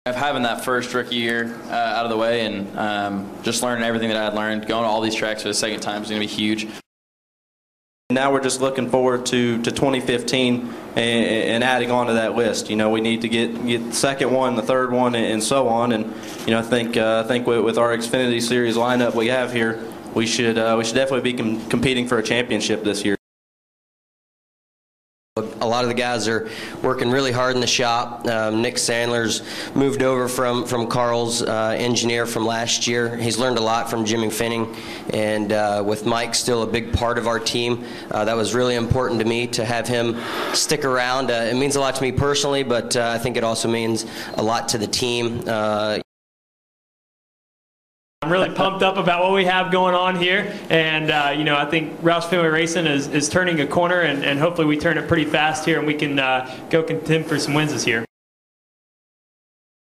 Having that first rookie year out of the way and just learning everything that I had learned, going to all these tracks for the second time is going to be huge. Now we're just looking forward to 2015 and adding on to that list. You know, we need to get the second one, the third one, and so on. And you know, I think with our Xfinity Series lineup we have here, we should definitely be competing for a championship this year. A lot of the guys are working really hard in the shop. Nick Sandler's moved over from Carl's engineer from last year. He's learned a lot from Jimmy Finning, and with Mike still a big part of our team, that was really important to me to have him stick around. It means a lot to me personally, but I think it also means a lot to the team. I'm really pumped up about what we have going on here, and you know, I think Roush Fenway Racing is turning a corner, and hopefully we turn it pretty fast here, and we can go contend for some wins this year.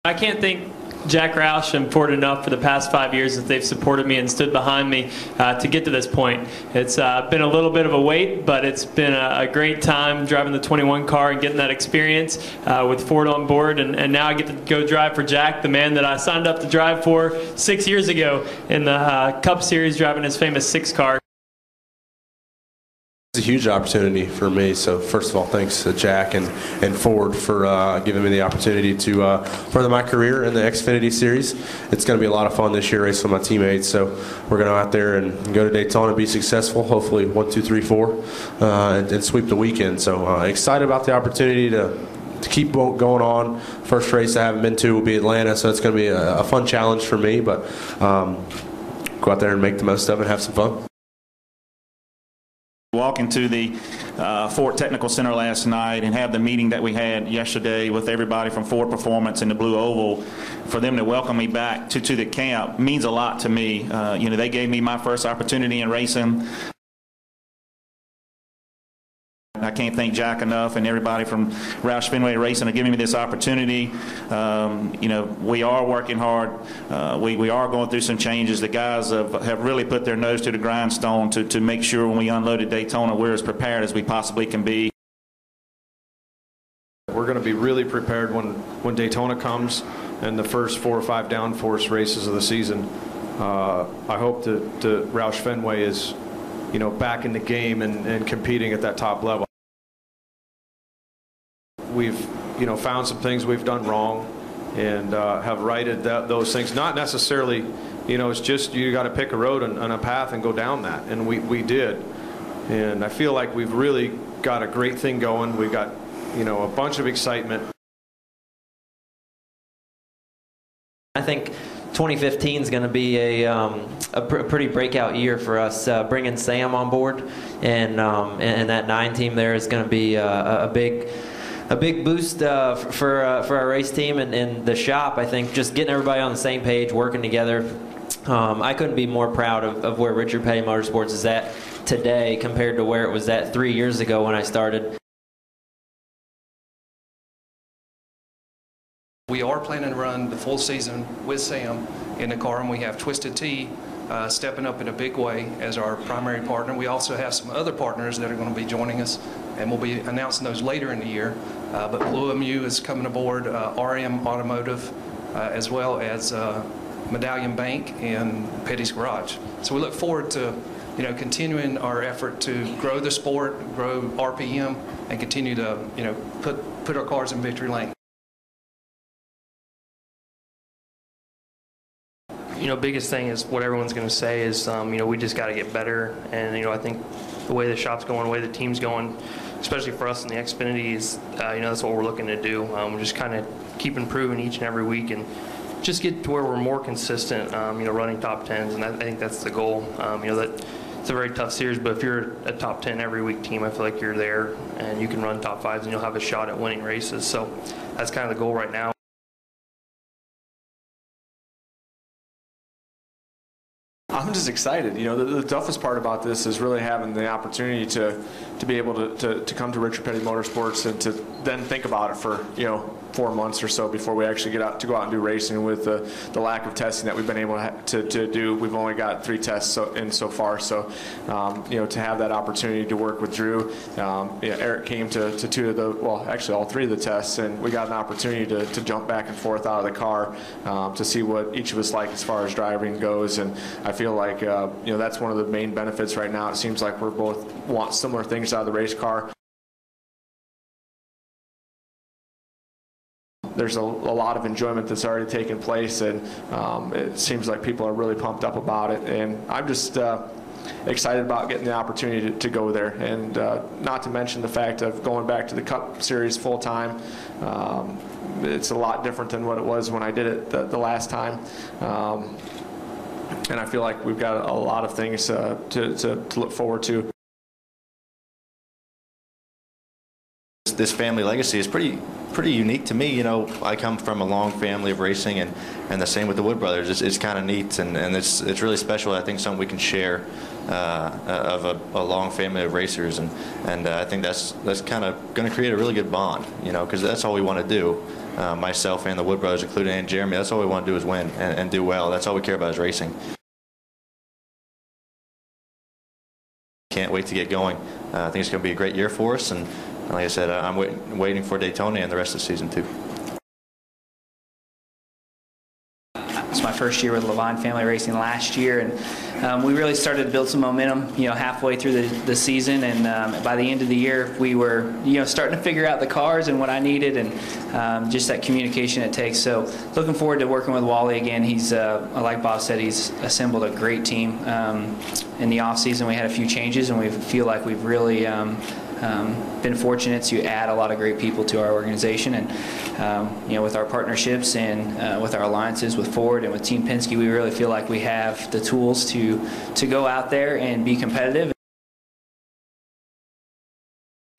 I can't thank Jack Roush and Ford enough for the past 5 years that they've supported me and stood behind me to get to this point. It's been a little bit of a wait, but it's been a great time driving the 21 car and getting that experience with Ford on board, and now I get to go drive for Jack, the man that I signed up to drive for 6 years ago in the Cup Series, driving his famous 6 car. It's a huge opportunity for me, so first of all, thanks to Jack and Ford for giving me the opportunity to further my career in the Xfinity Series. It's going to be a lot of fun this year racing with my teammates, so we're going to go out there and go to Daytona and be successful, hopefully 1, 2, 3, 4, and sweep the weekend. So excited about the opportunity to keep going on. First race I haven't been to will be Atlanta, so it's going to be a fun challenge for me, but go out there and make the most of it and have some fun. Walk into the Ford Technical Center last night and have the meeting that we had yesterday with everybody from Ford Performance and the Blue Oval, for them to welcome me back to the camp means a lot to me. You know, they gave me my first opportunity in racing. I can't thank Jack enough and everybody from Roush Fenway Racing for giving me this opportunity. You know, we are working hard. We are going through some changes. The guys have really put their nose to the grindstone to make sure when we unload at Daytona we're as prepared as we possibly can be. We're going to be really prepared when Daytona comes and the first 4 or 5 downforce races of the season. I hope that Roush Fenway is, you know, back in the game and competing at that top level. We've, you know, found some things we've done wrong and have righted those things. Not necessarily, you know, it's just you got to pick a road and a path and go down that, and we did. And I feel like we've really got a great thing going. We've got, you know, a bunch of excitement. I think 2015 is going to be a pretty breakout year for us. Bringing Sam on board and that 9 team there is going to be a big boost for our race team and the shop. I think just getting everybody on the same page, working together. I couldn't be more proud of where Richard Petty Motorsports is at today compared to where it was at 3 years ago when I started. We are planning to run the full season with Sam in the car, and we have Twisted Tea stepping up in a big way as our primary partner. We also have some other partners that are going to be joining us, and we'll be announcing those later in the year. But Blue MU is coming aboard, RM Automotive, as well as Medallion Bank and Petty's Garage. So we look forward to, you know, continuing our effort to grow the sport, grow RPM, and continue to, you know, put our cars in victory lane. You know, biggest thing is what everyone's going to say is, you know, we just got to get better. And, you know, I think the way the shop's going, the way the team's going, especially for us in the Xfinity, is, you know, that's what we're looking to do. We're just kind of keep improving each and every week and just get to where we're more consistent, you know, running top 10s. And I think that's the goal. You know, that it's a very tough series, but if you're a top 10 every week team, I feel like you're there and you can run top 5s and you'll have a shot at winning races. So that's kind of the goal right now. I'm just excited. You know, the toughest part about this is really having the opportunity to be able to come to Richard Petty Motorsports and to then think about it for, you know, 4 months or so before we actually go out and do racing. With the lack of testing that we've been able to do, we've only got 3 tests so far. So, you know, to have that opportunity to work with Drew, Eric came to 2 of the, well, actually all 3 of the tests, and we got an opportunity to jump back and forth out of the car to see what each of us like as far as driving goes. And I feel like, you know, that's one of the main benefits right now. It seems like we're both want similar things out of the race car. There's a lot of enjoyment that's already taken place, and it seems like people are really pumped up about it. And I'm just excited about getting the opportunity to go there, and not to mention the fact of going back to the Cup Series full time. It's a lot different than what it was when I did it the last time. And I feel like we've got a lot of things to look forward to. This family legacy is pretty unique to me. You know, I come from a long family of racing, and the same with the Wood brothers. It's kind of neat, and it's really special. I think something we can share of a long family of racers, and I think that's kind of going to create a really good bond. You know, because that's all we want to do. Myself and the Wood brothers, including and Jeremy, that's all we want to do is win and do well. That's all we care about is racing. Can't wait to get going. I think it's going to be a great year for us, and like I said, I'm waiting for Daytona and the rest of the season too. It's my first year with Levine Family Racing last year, and we really started to build some momentum, you know, halfway through the season, and by the end of the year, we were, you know, starting to figure out the cars and what I needed, and just that communication it takes. So, looking forward to working with Wally again. He's, like Bob said, he's assembled a great team. In the off season, we had a few changes, and we feel like we've really been fortunate to add a lot of great people to our organization, and you know, with our partnerships and with our alliances with Ford and with Team Penske, we really feel like we have the tools to go out there and be competitive.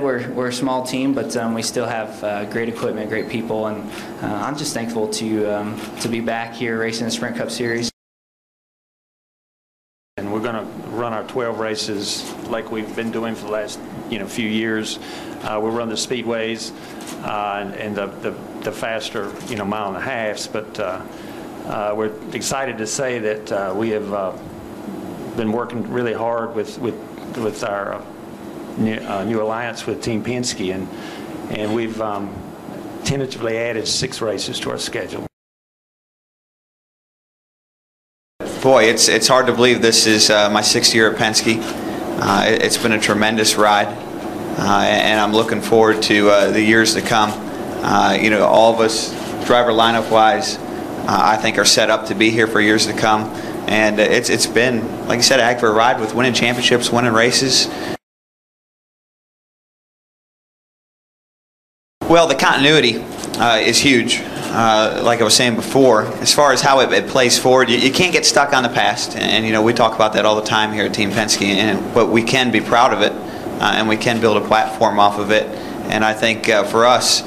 We're a small team, but we still have great equipment, great people, and I'm just thankful to be back here racing the Sprint Cup Series. And we're going to run our 12 races like we've been doing for the last, you know, few years. We'll run the speedways and the faster, you know, mile and a halves. But we're excited to say that we have been working really hard with our new alliance with Team Penske, and we've tentatively added 6 races to our schedule. Boy, it's hard to believe this is my 6th year at Penske. It's been a tremendous ride, and I'm looking forward to the years to come. You know, all of us, driver lineup-wise, I think are set up to be here for years to come. And it's been, like I said, a heck of a ride with winning championships, winning races. Well, the continuity is huge. Like I was saying before, as far as how it plays forward, you can't get stuck on the past, and you know, we talk about that all the time here at Team Penske, but we can be proud of it, and we can build a platform off of it. And I think for us,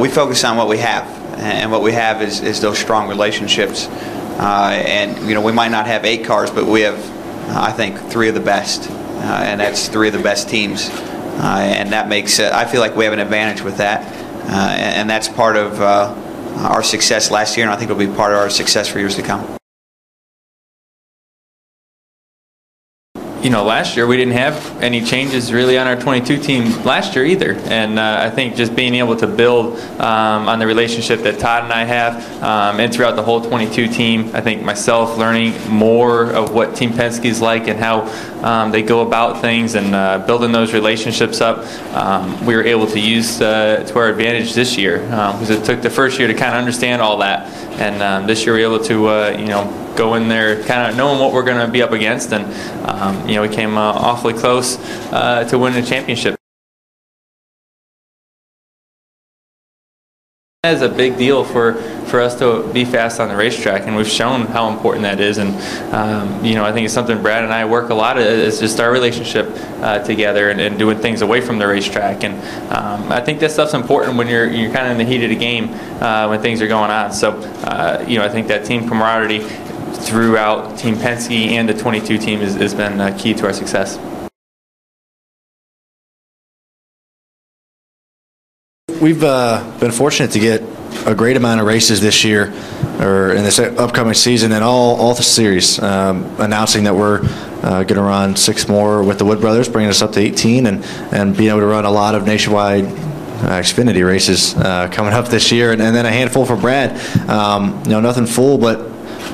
we focus on what we have, and what we have is those strong relationships. And you know, we might not have 8 cars, but we have, I think, 3 of the best, and that's 3 of the best teams, and that makes I feel like we have an advantage with that, and that's part of our success last year, and I think it'll be part of our success for years to come. You know, last year we didn't have any changes really on our 22 team last year either, and I think just being able to build on the relationship that Todd and I have, and throughout the whole 22 team, I think myself learning more of what Team Penske is like and how they go about things, and building those relationships up, we were able to use to our advantage this year, because it took the first year to kind of understand all that, and this year we were able to you know, go in there kind of knowing what we're going to be up against, and you know, we came awfully close to winning a championship. That is a big deal for us to be fast on the racetrack, and we've shown how important that is. And you know, I think it's something Brad and I work a lot at, is just our relationship together, and doing things away from the racetrack. And I think that stuff's important when you're kind of in the heat of the game when things are going on. So you know, I think that team camaraderie throughout Team Penske and the 22 team has been key to our success. We've been fortunate to get a great amount of races this year, or in this upcoming season, and all the series, announcing that we're going to run 6 more with the Wood Brothers, bringing us up to 18, and being able to run a lot of nationwide Xfinity races coming up this year, and then a handful for Brad. Nothing full, but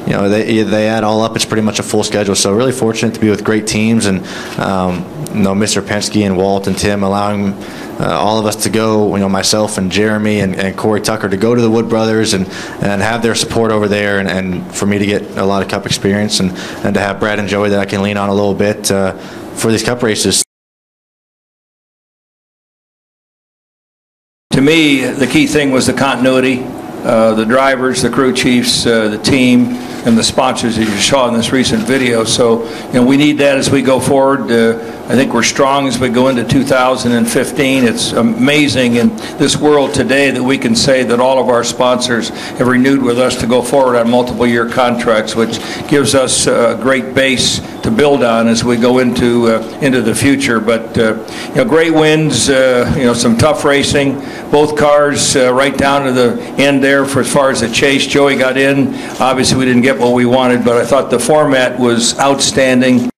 they add all up. It's pretty much a full schedule. So really fortunate to be with great teams, and Mr. Penske and Walt and Tim allowing all of us to go. Myself and Jeremy and Corey Tucker to go to the Wood Brothers and have their support over there, and for me to get a lot of Cup experience, and to have Brad and Joey that I can lean on a little bit for these Cup races. To me, the key thing was the continuity. The drivers, the crew chiefs, the team, and the sponsors that you saw in this recent video. So, we need that as we go forward. I think we're strong as we go into 2015. It's amazing in this world today that we can say that all of our sponsors have renewed with us to go forward on multiple-year contracts, which gives us a great base to build on as we go into the future. But great wins, some tough racing. Both cars right down to the end there for as far as the chase. Joey got in. Obviously, we didn't get what we wanted, but I thought the format was outstanding.